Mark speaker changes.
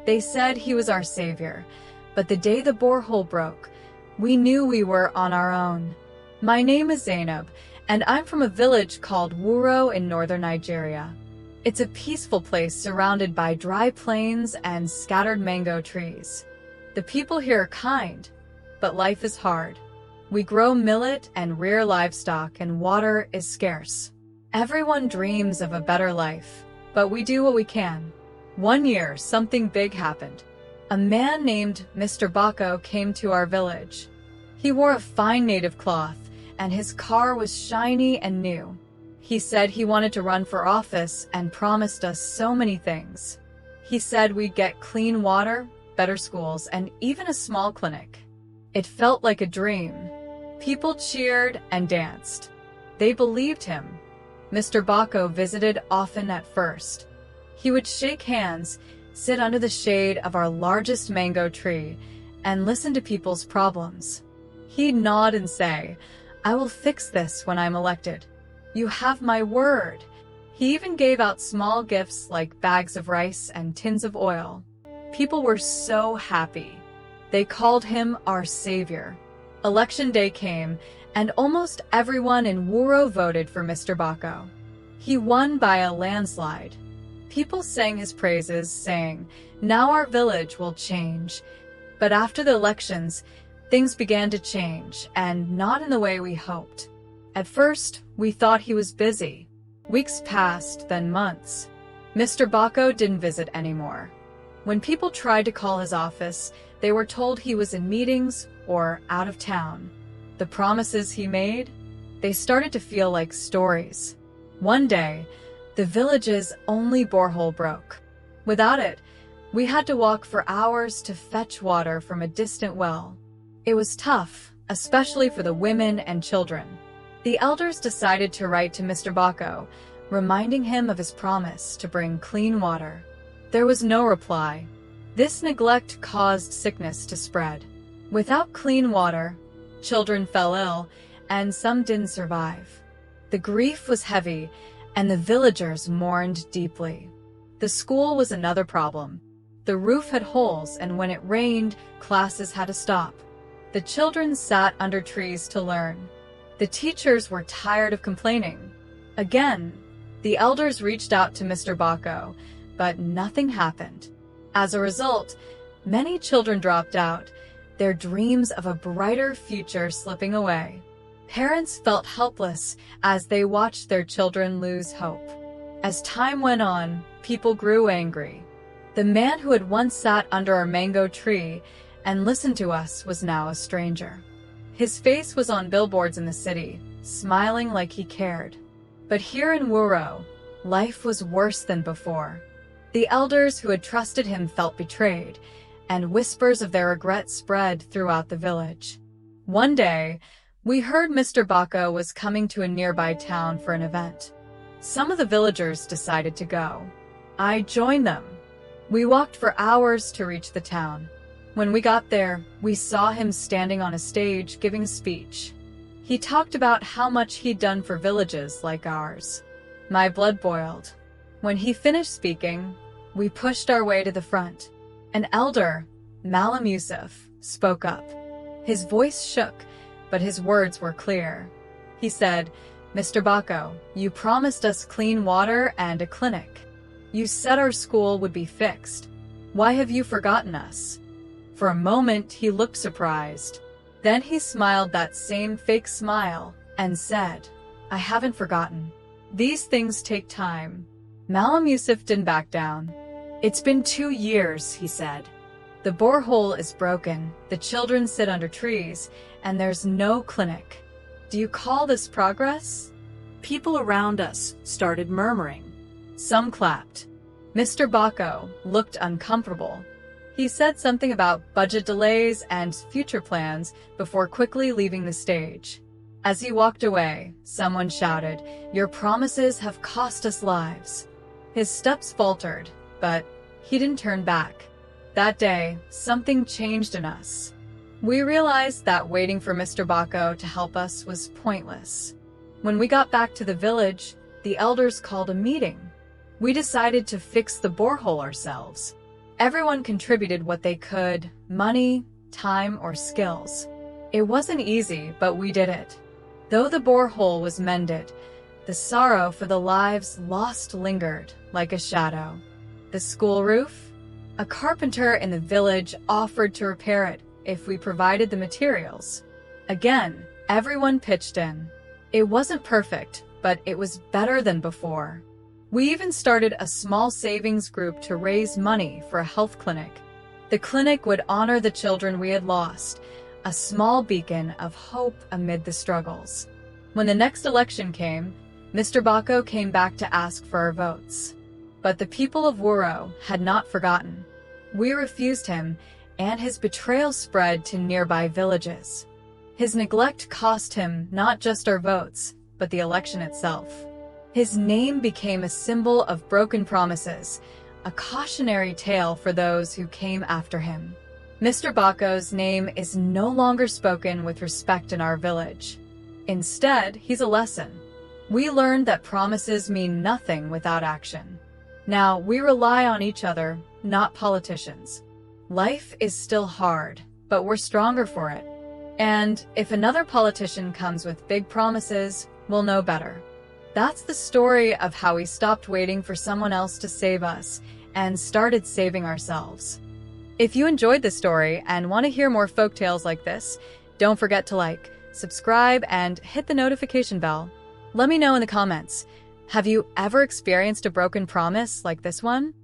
Speaker 1: They said he was our savior, but the day the borehole broke, we knew we were on our own. My name is Zainab, and I'm from a village called Wuro in northern Nigeria. It's a peaceful place surrounded by dry plains and scattered mango trees. The people here are kind, but life is hard. We grow millet and rear livestock, and water is scarce. Everyone dreams of a better life, but we do what we can. One year, something big happened. A man named Mr. Bako came to our village. He wore a fine native cloth, and his car was shiny and new. He said he wanted to run for office and promised us so many things. He said we'd get clean water, better schools, and even a small clinic. It felt like a dream. People cheered and danced. They believed him. Mr. Bako visited often at first. He would shake hands, sit under the shade of our largest mango tree, and listen to people's problems. He'd nod and say, "I will fix this when I'm elected. You have my word." He even gave out small gifts like bags of rice and tins of oil. People were so happy. They called him our savior. Election day came, and almost everyone in Wuro voted for Mr. Bako. He won by a landslide. People sang his praises, saying, "Now our village will change." But after the elections, things began to change, and not in the way we hoped. At first, we thought he was busy. Weeks passed, then months. Mr. Bako didn't visit anymore. When people tried to call his office, they were told he was in meetings or out of town. The promises he made, they started to feel like stories. One day, the village's only borehole broke. Without it, we had to walk for hours to fetch water from a distant well. It was tough, especially for the women and children. The elders decided to write to Mr. Bako, reminding him of his promise to bring clean water. There was no reply. This neglect caused sickness to spread. Without clean water, children fell ill, and some didn't survive. The grief was heavy, and the villagers mourned deeply. The school was another problem. The roof had holes, and when it rained, classes had to stop. The children sat under trees to learn. The teachers were tired of complaining. Again, the elders reached out to Mr. Bako, but nothing happened. As a result, many children dropped out, their dreams of a brighter future slipping away. Parents felt helpless as they watched their children lose hope. As time went on, people grew angry. The man who had once sat under our mango tree and listened to us was now a stranger. His face was on billboards in the city, smiling like he cared. But here in Wuro, life was worse than before. The elders who had trusted him felt betrayed, and whispers of their regret spread throughout the village. One day, we heard Mr. Bako was coming to a nearby town for an event. Some of the villagers decided to go. I joined them. We walked for hours to reach the town. When we got there, we saw him standing on a stage giving a speech. He talked about how much he'd done for villages like ours. My blood boiled. When he finished speaking, we pushed our way to the front. An elder, Malam Yusuf, spoke up. His voice shook, but his words were clear. He said, "Mr. Bako, you promised us clean water and a clinic. You said our school would be fixed. Why have you forgotten us?" For a moment, he looked surprised. Then he smiled that same fake smile and said, "I haven't forgotten. These things take time." Malam Yusuf didn't back down. "It's been 2 years," he said. "The borehole is broken, the children sit under trees, and there's no clinic. Do you call this progress?" People around us started murmuring. Some clapped. Mr. Bako looked uncomfortable. He said something about budget delays and future plans before quickly leaving the stage. As he walked away, someone shouted, "Your promises have cost us lives." His steps faltered, but he didn't turn back. That day, something changed in us. We realized that waiting for Mr. Bako to help us was pointless. When we got back to the village, the elders called a meeting. We decided to fix the borehole ourselves. Everyone contributed what they could, money, time, or skills. It wasn't easy, but we did it. Though the borehole was mended, the sorrow for the lives lost lingered like a shadow. The school roof? A carpenter in the village offered to repair it if we provided the materials. Again, everyone pitched in. It wasn't perfect, but it was better than before. We even started a small savings group to raise money for a health clinic. The clinic would honor the children we had lost, a small beacon of hope amid the struggles. When the next election came, Mr. Bako came back to ask for our votes. But the people of Wuro had not forgotten. We refused him, and his betrayal spread to nearby villages. His neglect cost him not just our votes, but the election itself. His name became a symbol of broken promises, a cautionary tale for those who came after him. Mr. Bako's name is no longer spoken with respect in our village. Instead, he's a lesson. We learned that promises mean nothing without action. Now, we rely on each other, not politicians. Life is still hard, but we're stronger for it. And if another politician comes with big promises, we'll know better. That's the story of how we stopped waiting for someone else to save us and started saving ourselves. If you enjoyed this story and want to hear more folktales like this, don't forget to like, subscribe, and hit the notification bell. Let me know in the comments. Have you ever experienced a broken promise like this one?